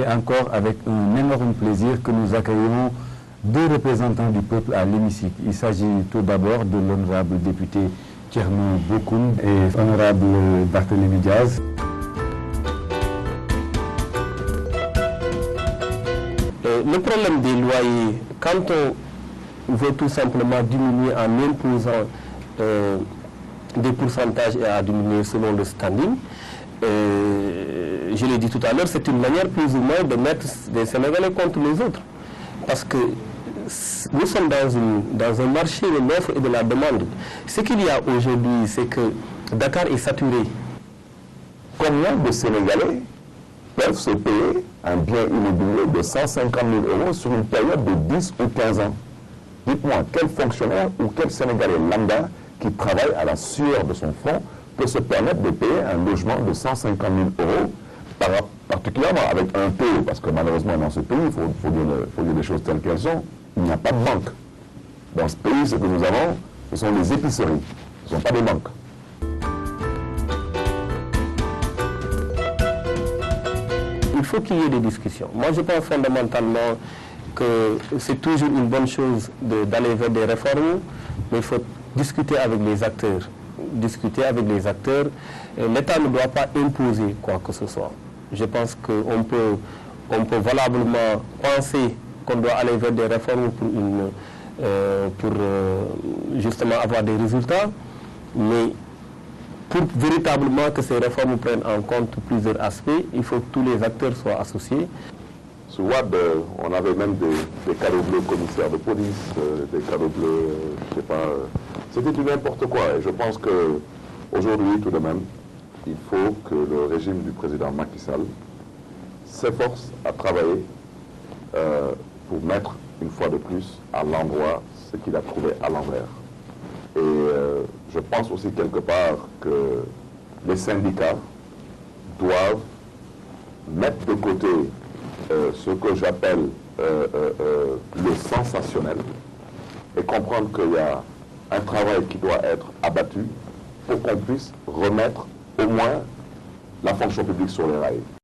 c'est encore avec un énorme plaisir que nous accueillons deux représentants du peuple à l'hémicycle. Il s'agit tout d'abord de l'honorable député Thierno Bokoum et honorable Barthélémy Diaz. Le problème des loyers, quand on veut tout simplement diminuer en imposant des pourcentages et à diminuer selon le standing, je l'ai dit tout à l'heure, c'est une manière plus ou moins de mettre des Sénégalais contre les autres. Parce que nous sommes dans un marché de l'offre et de la demande. Ce qu'il y a aujourd'hui, c'est que Dakar est saturé. Combien de Sénégalais peuvent se payer un bien immobilier de 150 000 € sur une période de 10 ou 15 ans? Dites-moi, quel fonctionnaire ou quel Sénégalais lambda qui travaille à la sueur de son front peut se permettre de payer un logement de 150 000 €, particulièrement avec un taux, parce que malheureusement dans ce pays, il faut dire les choses telles qu'elles sont, il n'y a pas de banque. Dans ce pays, ce que nous avons, ce sont des épiceries, ce ne sont pas des banques. Il faut qu'il y ait des discussions. Moi, je pense fondamentalement que c'est toujours une bonne chose d'aller vers des réformes, mais il faut discuter avec les acteurs. L'État ne doit pas imposer quoi que ce soit. Je pense qu'on peut valablement penser qu'on doit aller vers des réformes pour justement avoir des résultats, mais pour véritablement que ces réformes prennent en compte plusieurs aspects, il faut que tous les acteurs soient associés. Sur WAD, on avait même des cadeaux bleus commissaires de police, des cadeaux bleus, je sais pas, c'était du n'importe quoi. Et je pense qu'aujourd'hui, tout de même, il faut que le régime du président Macky Sall s'efforce à travailler pour mettre une fois de plus à l'endroit ce qu'il a trouvé à l'envers. Et je pense aussi quelque part que les syndicats doivent mettre de côté ce que j'appelle le sensationnel et comprendre qu'il y a un travail qui doit être abattu pour qu'on puisse remettre au moins la fonction publique sur les rails.